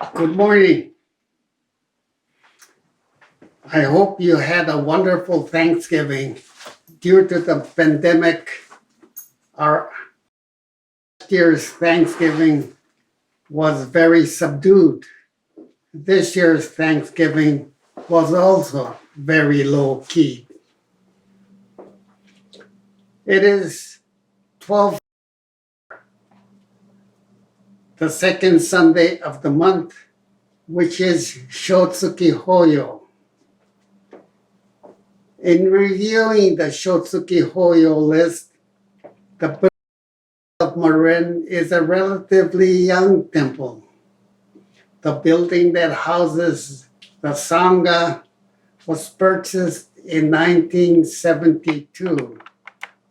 Good morning. I hope you had a wonderful Thanksgiving. Due to the pandemic, our last year's Thanksgiving was very subdued. This year's Thanksgiving was also very low key. It is 12, the second Sunday of the month, which is Shotsuki Hoyo. In reviewing the Shotsuki Hoyo list, the Buddhist of Marin is a relatively young temple. The building that houses the Sangha was purchased in 1972,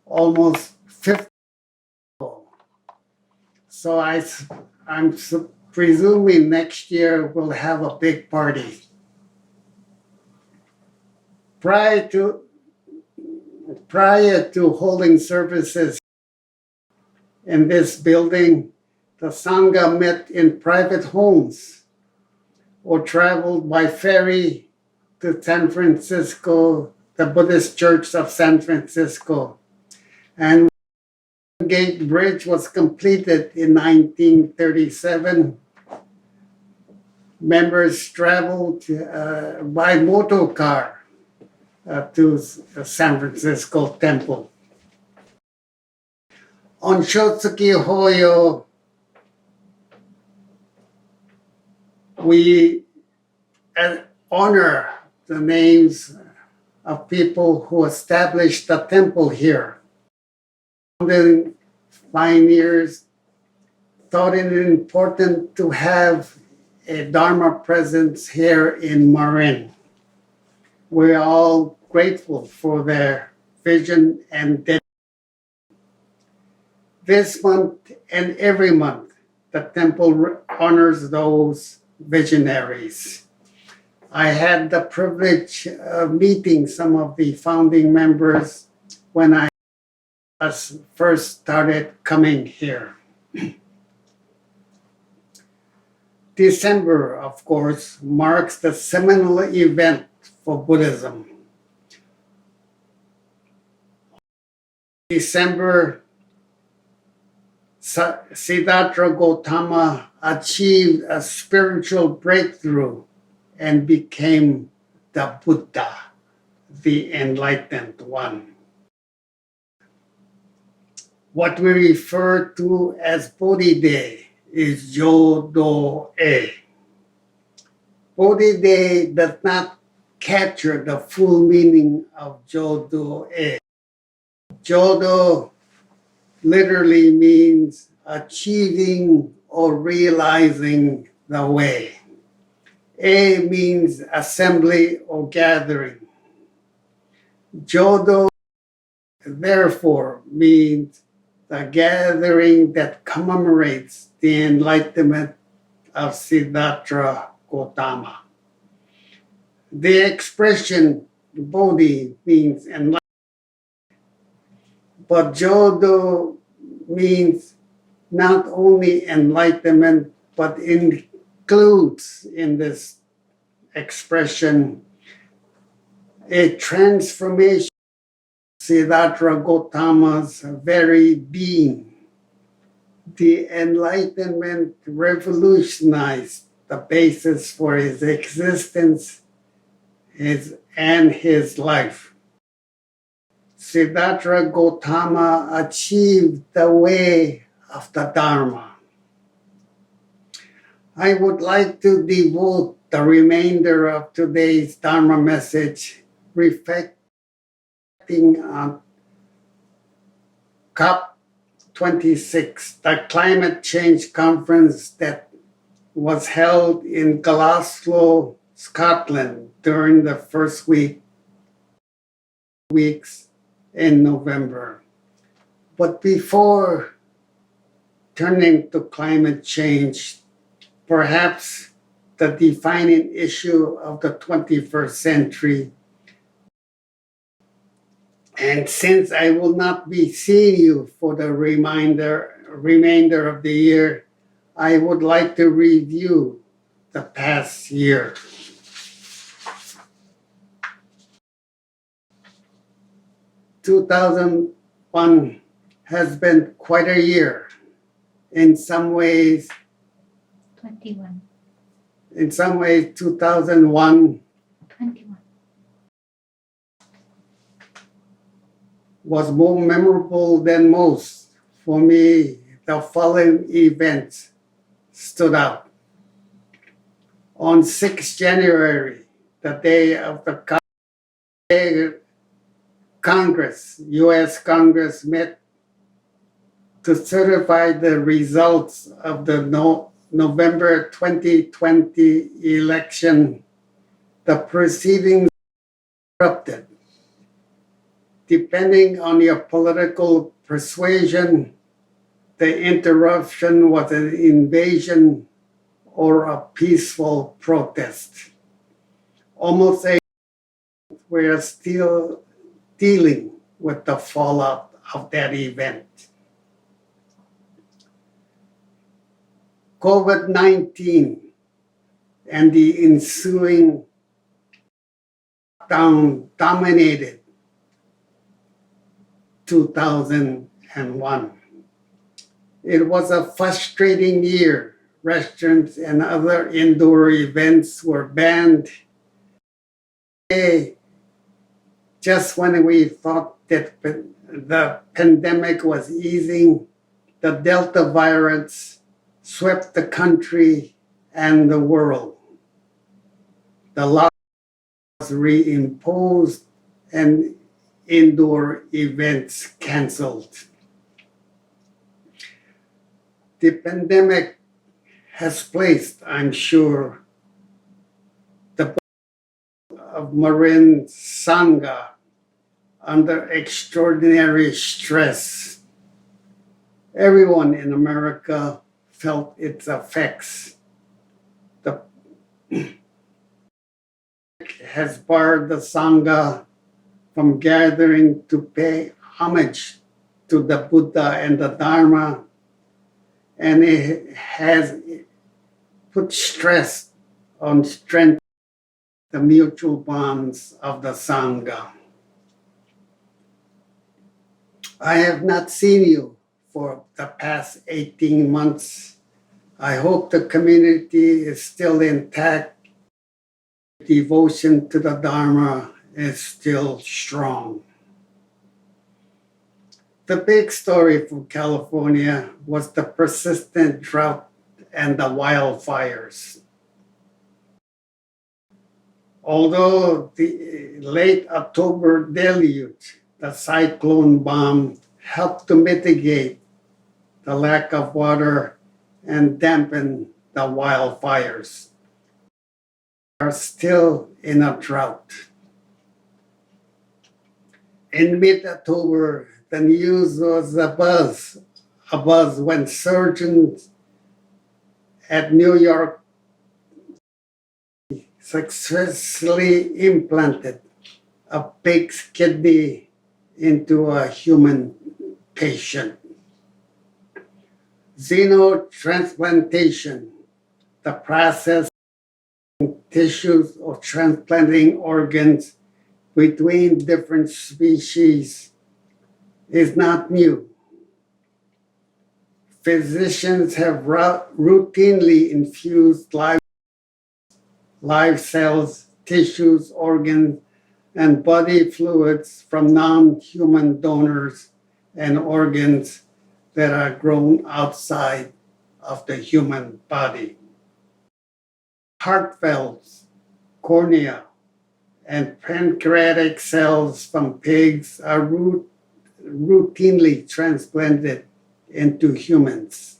almost 50 years ago. So I'm presuming next year we'll have a big party. Prior to holding services in this building, the Sangha met in private homes or traveled by ferry to San Francisco, the Buddhist Church of San Francisco. And when the Gate Bridge was completed in 1937, members traveled by motor car to San Francisco Temple. On Shotsuki Hoyo, we honor the names of people who established the temple here. The pioneers thought it important to have a Dharma presence here in Marin. We're all grateful for their vision and dedication. This month and every month, the temple honors those visionaries. I had the privilege of meeting some of the founding members when I first started coming here. December, of course, marks the seminal event for Buddhism. December, Siddhartha Gautama achieved a spiritual breakthrough and became the Buddha, the enlightened one. What we refer to as Bodhi Day is Jodo-e. Bodhi Day does not capture the full meaning of Jodo-e. Jodo literally means achieving or realizing the way. A means assembly or gathering. Jodo, therefore, means the gathering that commemorates the enlightenment of Siddhartha Gautama. The expression Bodhi means enlightenment, but Jodo means not only enlightenment, but includes in this expression a transformation of Siddhartha Gautama's very being. The enlightenment revolutionized the basis for his existence and his life. Siddhartha Gautama achieved the way of the Dharma. I would like to devote the remainder of today's Dharma message reflecting on COP26, the climate change conference that was held in Glasgow, Scotland during the first weeks in November. But before turning to climate change, perhaps the defining issue of the 21st century. And since I will not be seeing you for the remainder of the year, I would like to review the past year. (2001) has been quite a year. In some ways, 21. 2001 21. was more memorable than most. For me, the following events stood out. On 6 January, the day of the Congress, U.S. Congress met to certify the results of the November 2020 election. The proceedings were corrupted. Depending on your political persuasion, the interruption was an invasion or a peaceful protest. Almost we are still dealing with the fallout of that event. COVID-19 and the ensuing lockdown dominated 2001. It was a frustrating year. Restaurants and other indoor events were banned. Just when we thought that the pandemic was easing, the Delta virus swept the country and the world. The lockdown was reimposed and indoor events canceled. The pandemic has placed, I'm sure, the of Marin Sangha under extraordinary stress. Everyone in America felt its effects. The has barred the Sangha from gathering to pay homage to the Buddha and the Dharma, and it has put stress on strengthening the mutual bonds of the Sangha. I have not seen you for the past 18 months. I hope the community is still intact. Devotion to the Dharma is still strong. The big story from California was the persistent drought and the wildfires. Although the late October deluge, the cyclone bomb, helped to mitigate the lack of water and dampen the wildfires, we are still in a drought. In mid-October, the news was abuzz when surgeons at New York successfully implanted a pig's kidney into a human patient. Xenotransplantation, the process of tissues or transplanting organs between different species, is not new. Physicians have routinely infused live cells, tissues, organs, and body fluids from non-human donors and organs that are grown outside of the human body. Heart valves, cornea, and pancreatic cells from pigs are routinely transplanted into humans.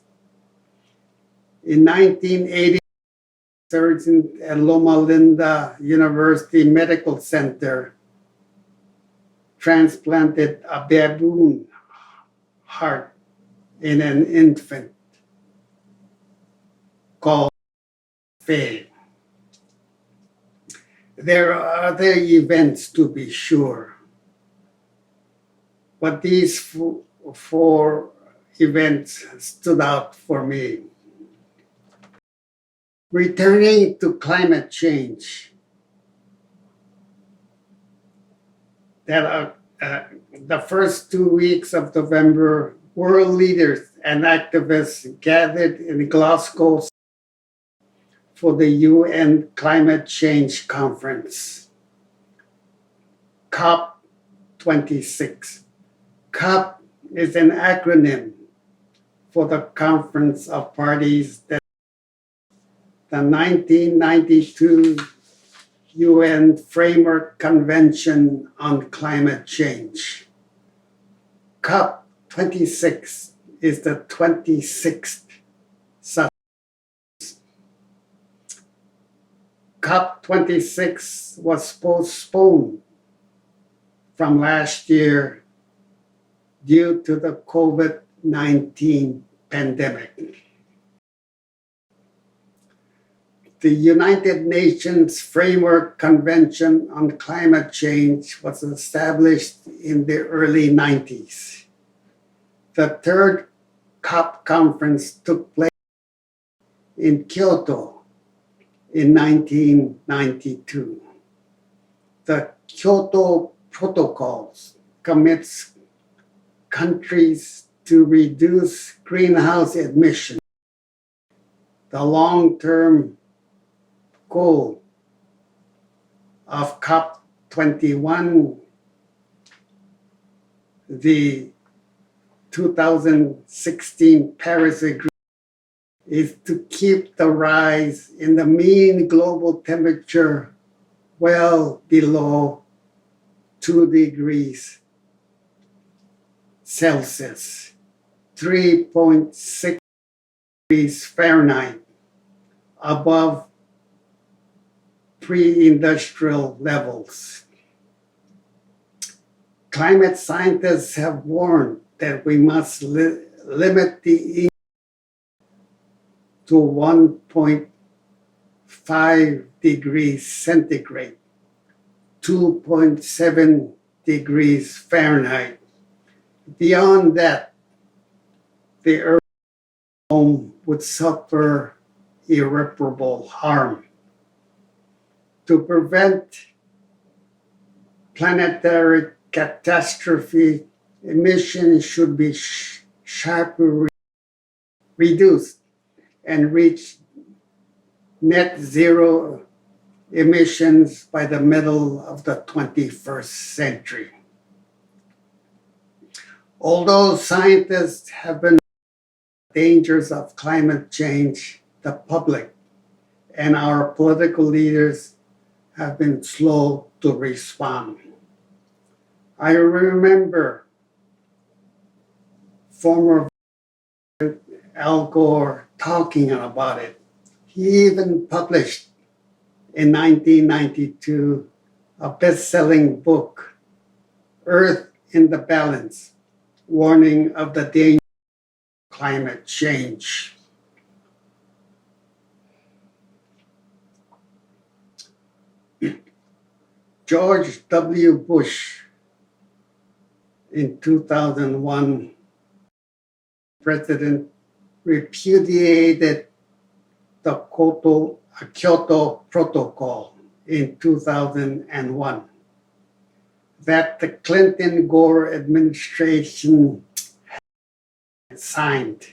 In 1980, surgeons at Loma Linda University Medical Center transplanted a baboon heart in an infant called Faye. There are other events to be sure, but these four events stood out for me. Returning to climate change, the first 2 weeks of November, world leaders and activists gathered in Glasgow for the UN Climate Change Conference, COP26. COP is an acronym for the Conference of Parties that the 1992 UN Framework Convention on Climate Change. COP26 is the 26th such. COP26 was postponed from last year due to the COVID-19 pandemic. The United Nations Framework Convention on Climate Change was established in the early 90s. The third COP conference took place in Kyoto in 1992. The Kyoto Protocols commits countries to reduce greenhouse emissions. The long-term goal of COP21, the 2016 Paris Agreement, is to keep the rise in the mean global temperature well below 2 degrees Celsius, 3.6 degrees Fahrenheit, above pre-industrial levels. Climate scientists have warned that we must limit the increase to 1.5 degrees centigrade, 2.7 degrees Fahrenheit. Beyond that, the Earth home would suffer irreparable harm. To prevent planetary catastrophe, emissions should be sharply reduced and reach net zero emissions by the middle of the 21st century. Although scientists have been dangers of climate change, the public and our political leaders have been slow to respond. I remember former Al Gore talking about it. He even published in 1992 a best-selling book, Earth in the Balance, warning of the danger of climate change. George W. Bush, in 2001, President repudiated the Kyoto Protocol in 2001 that the Clinton-Gore administration signed.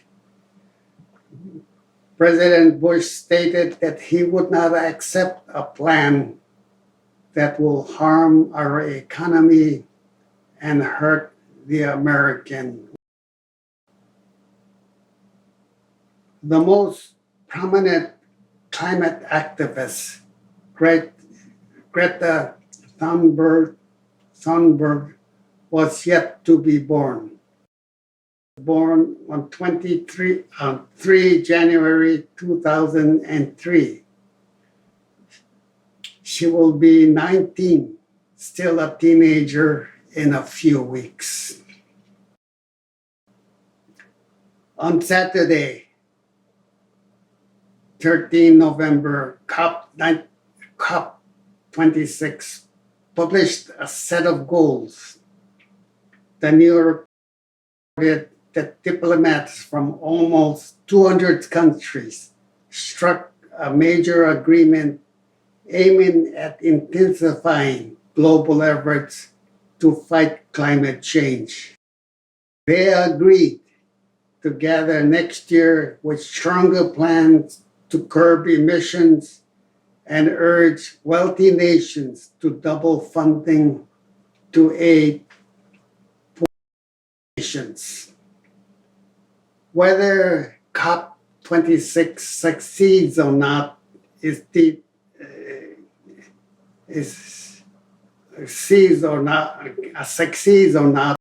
President Bush stated that he would not accept a plan that will harm our economy and hurt the American. The most prominent climate activist, Greta Thunberg, was yet to be born. Born on 3 January 2003. She will be 19, still a teenager, in a few weeks. On Saturday, 13 November, COP26 published a set of goals. The New York reported that diplomats from almost 200 countries struck a major agreement aiming at intensifying global efforts to fight climate change. They agreed to gather next year with stronger plans to curb emissions and urge wealthy nations to double funding to aid poor nations. Whether COP26 succeeds or not is succeeds or not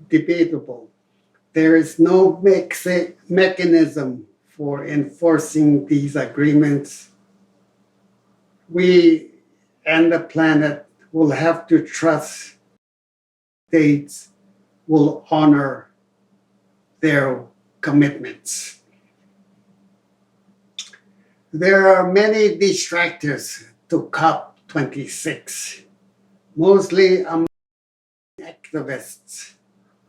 debatable. There is no mechanism for enforcing these agreements. We and the planet will have to trust states will honor their commitments. There are many distractors to COP26, mostly among activists.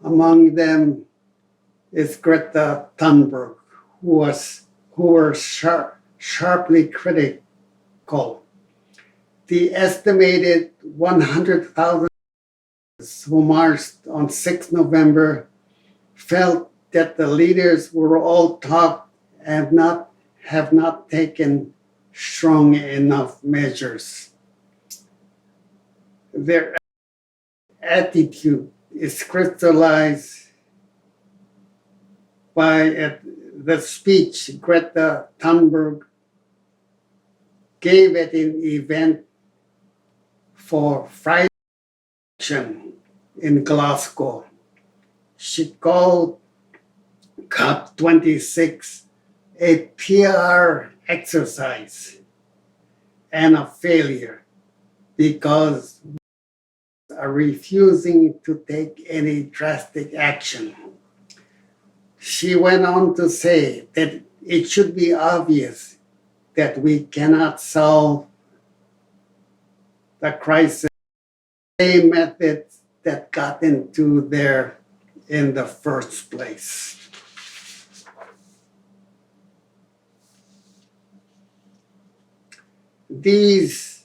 Among them is Greta Thunberg, who were sharply critical. The estimated 100,000 who marched on 6 November felt that the leaders were all talk and have not taken strong enough measures. Their attitude is crystallized by the speech Greta Thunberg gave at an event for Friday Action in Glasgow. She called COP26 a PR exercise and a failure because we are refusing to take any drastic action. She went on to say that it should be obvious that we cannot solve the crisis with the same methods that got into there in the first place. These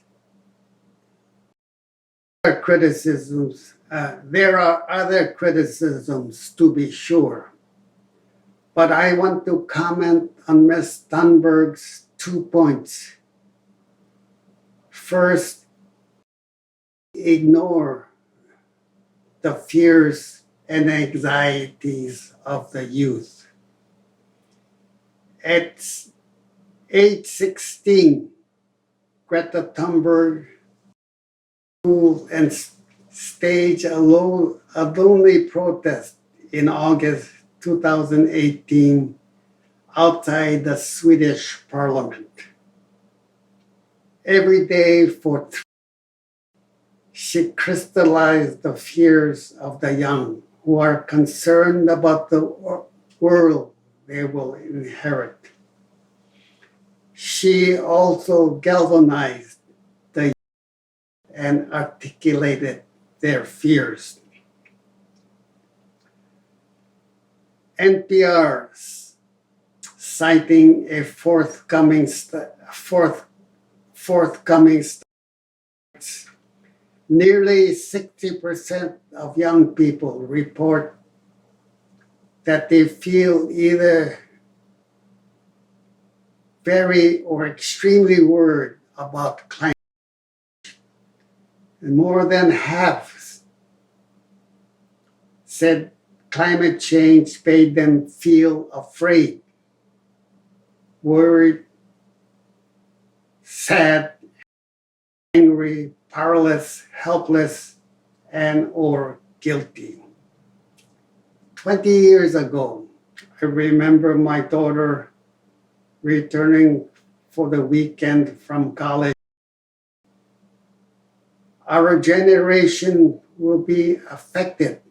are criticisms. There are other criticisms to be sure, but I want to comment on Ms. Thunberg's 2 points. First, ignore the fears and anxieties of the youth. At age 16, Greta Thunberg and staged a lonely protest in August 2018 outside the Swedish parliament. Every day for 3 she crystallized the fears of the young who are concerned about the world they will inherit. She also galvanized the youth and articulated their fears. NPR, citing a forthcoming nearly 60% of young people report that they feel either very or extremely worried about climate change. And more than half said climate change made them feel afraid, worried, sad, angry, powerless, helpless, and or guilty. 20 years ago, I remember my daughter returning for the weekend from college. Our generation will be affected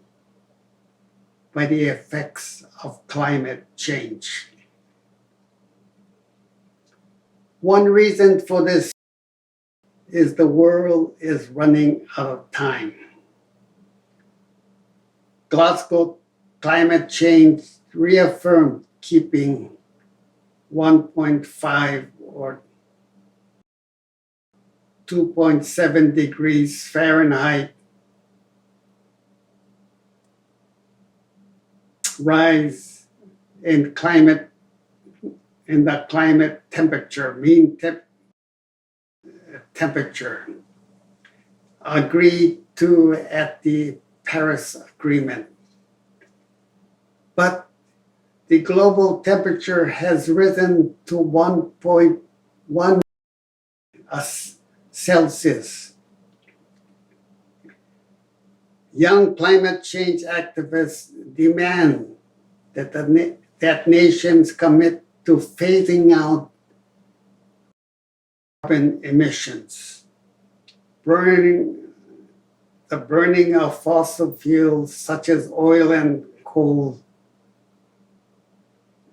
by the effects of climate change. One reason for this is the world is running out of time. Glasgow climate change reaffirmed keeping 1.5 or 2.7 degrees Fahrenheit rise in the climate temperature, temperature agreed to at the Paris Agreement. But the global temperature has risen to 1.1 Celsius. Young climate change activists demand that nations commit to phasing out carbon emissions, the burning of fossil fuels such as oil and coal,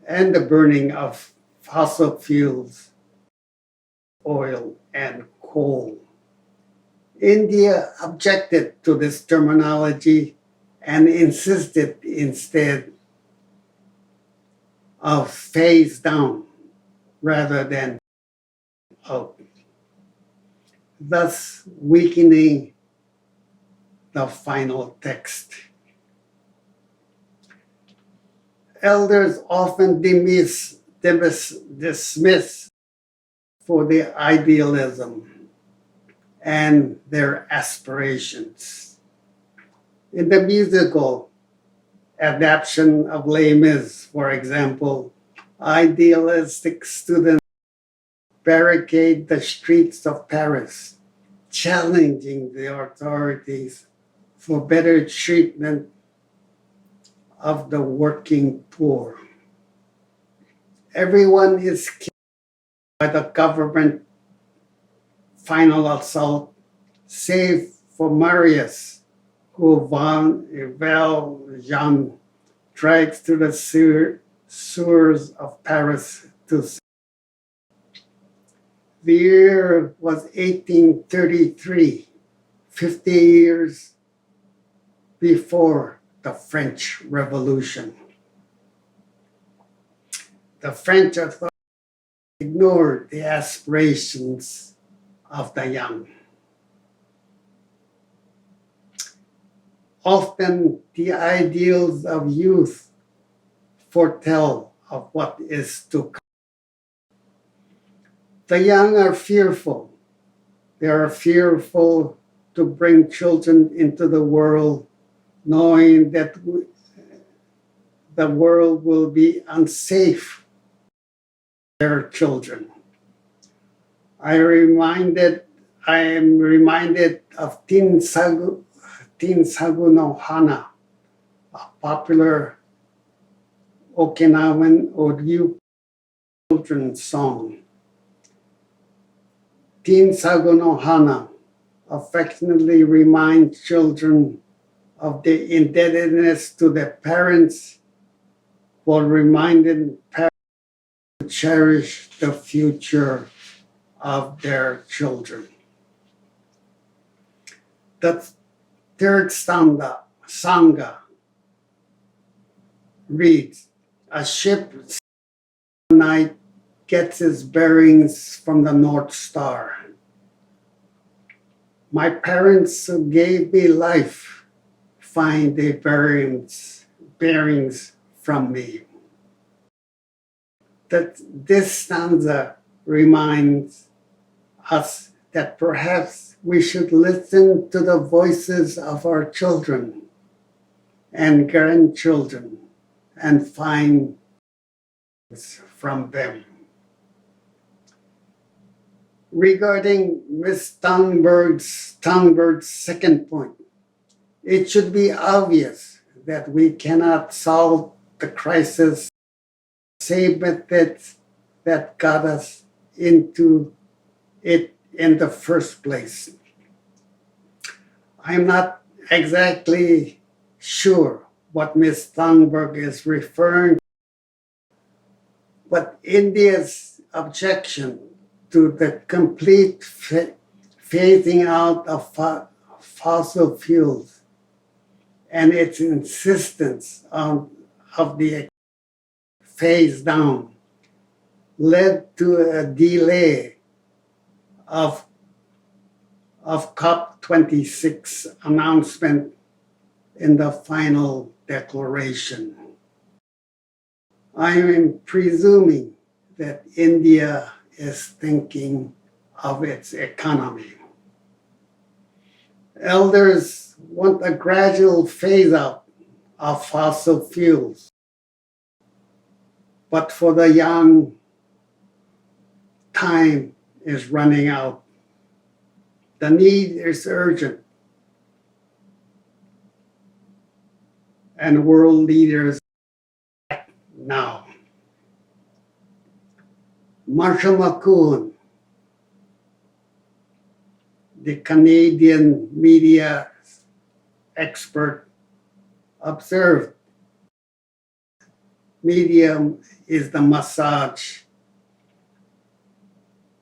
and the burning of fossil fuels, oil and coal. India objected to this terminology and insisted instead of phase down rather than out, thus weakening the final text. Elders often dismiss for their idealism and their aspirations. In the musical adaptation of Les Mis, for example, idealistic students barricade the streets of Paris, challenging the authorities for better treatment of the working poor. Everyone is killed by the government final assault, save for Marius, who Valjean drags to the sewers of Paris to save. The year was 1833, 50 years before the French Revolution. The French authorities ignored the aspirations of the young. Often the ideals of youth foretell of what is to come. The young are fearful. They are fearful to bring children into the world, knowing that the world will be unsafe for their children. I am reminded of Tin Sagu no Hana, a popular Okinawan Oryu children's song. Tin Sagu no Hana affectionately reminds children of their indebtedness to their parents, while reminding parents to cherish the future of their children. The third Sangha reads, a ship at night gets its bearings from the North Star. My parents who gave me life find their bearings from me. That this stanza reminds us that perhaps we should listen to the voices of our children and grandchildren and find from them. Regarding Ms. Thunberg's second point, it should be obvious that we cannot solve the crisis same methods that got us into it in the first place. I'm not exactly sure what Ms. Thunberg is referring to, but India's objection to the complete phasing out of fossil fuels and its insistence of the phase down led to a delay of COP26 announcement in the final declaration. I am presuming that India is thinking of its economy. Elders want a gradual phase out of fossil fuels, but for the young, time is running out. The need is urgent, and world leaders act now. Marshall McLuhan, the Canadian media expert, observed, medium is the massage.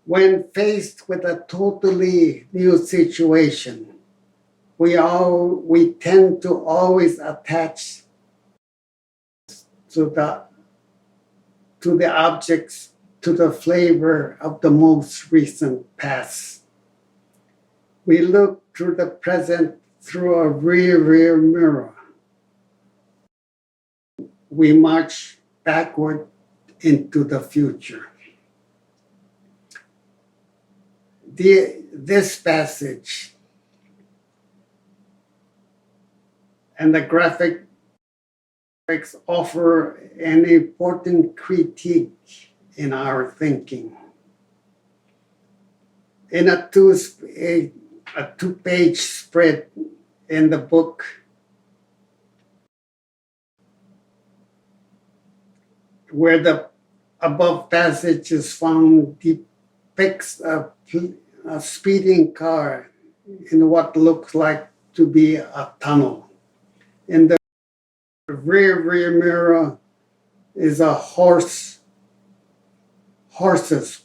When faced with a totally new situation, we tend to always attach to the objects, to the flavor of the most recent past. We look through the present through a rear mirror. We march backward into the future. This passage and the graphics offer an important critique in our thinking. In a two-page spread in the book, where the above passage is found, depicts a speeding car in what looks like to be a tunnel. In the rear mirror is a horses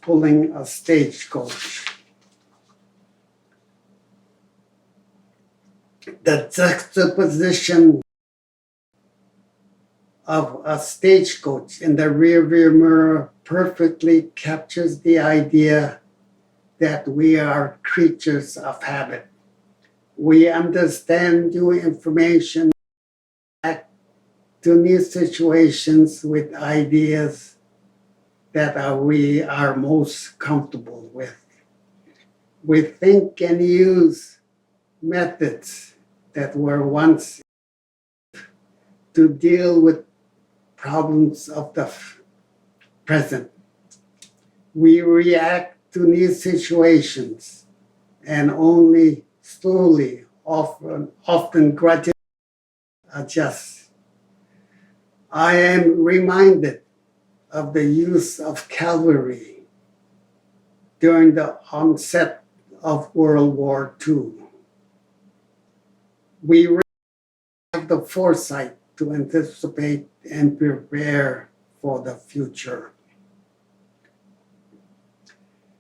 pulling a stagecoach. The juxtaposition of a stagecoach in the rear mirror perfectly captures the idea that we are creatures of habit. We understand new information, act to new situations with ideas that we are most comfortable with. We think and use methods that were once to deal with problems of the present. We react to new situations and only slowly, often gradually adjust. I am reminded of the use of cavalry during the onset of World War II. We have the foresight to anticipate and prepare for the future.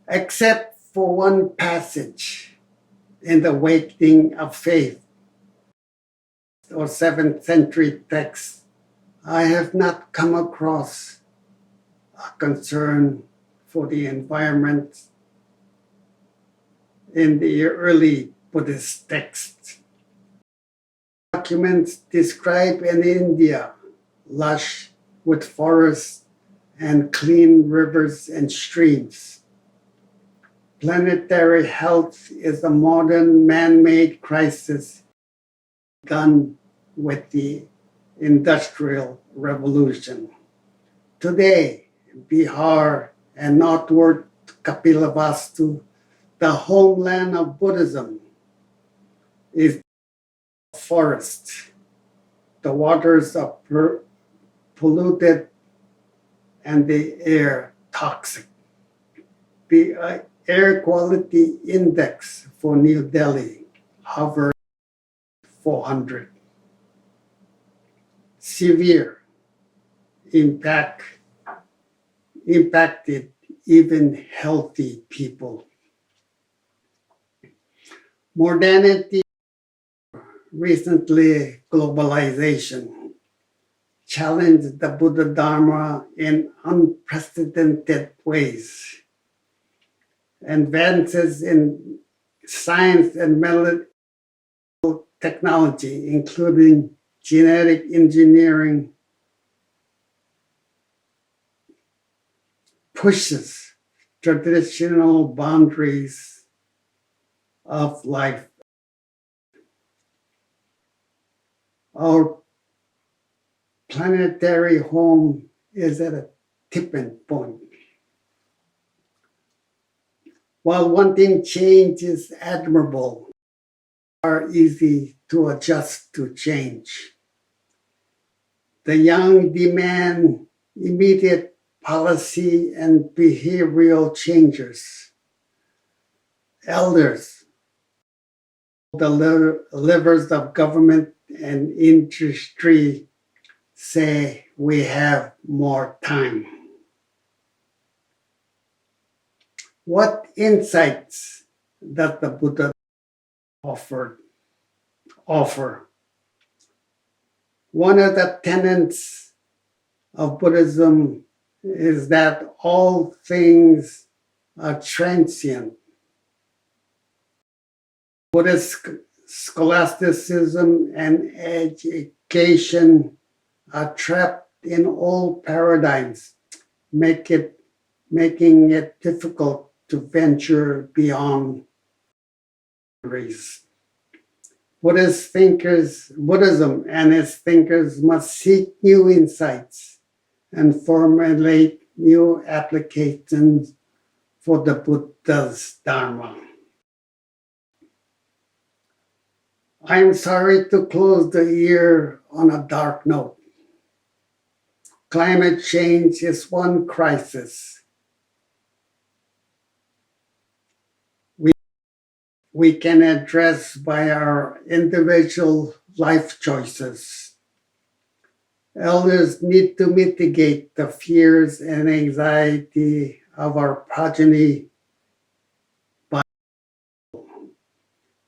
Except for one passage in the Awakening of Faith, or 7th century text, I have not come across a concern for the environment in the early Buddhist texts. Documents describe an India lush with forests and clean rivers and streams. Planetary health is a modern man-made crisis begun with the Industrial Revolution. Today, Bihar and northward Kapilavastu, the homeland of Buddhism, is forest. The waters are polluted and the air toxic. The air quality index for New Delhi hovers 400. Severe impacted even healthy people. Modernity, recently globalization, challenged the Buddha Dharma in unprecedented ways. Advances in science and medical technology, including genetic engineering, pushes traditional boundaries of life. Our planetary home is at a tipping point. While wanting change is admirable, are easy to adjust to change. The young demand immediate policy and behavioral changes. Elders, the livers of government and industry, say we have more time. What insights does the Buddha offer? One of the tenets of Buddhism is that all things are transient. Buddhist scholasticism and education are trapped in old paradigms, making it difficult to venture beyond boundaries. Buddhism and its thinkers must seek new insights and formulate new applications for the Buddha's Dharma. I'm sorry to close the year on a dark note. Climate change is one crisis we can address by our individual life choices. Elders need to mitigate the fears and anxiety of our progeny.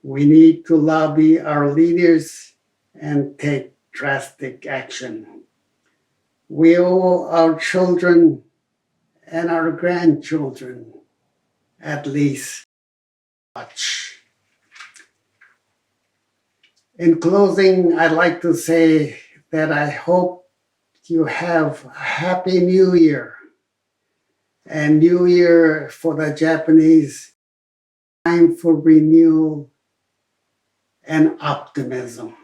We need to lobby our leaders and take drastic action. We owe our children and our grandchildren at least much. In closing, I'd like to say that I hope you have a happy New Year. And New Year for the Japanese, time for renewal and optimism.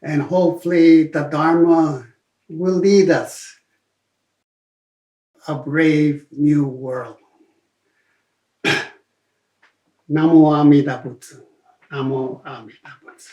And hopefully the Dharma will lead us a brave new world. Namo Amida Butsu. Namo Amida Butsu.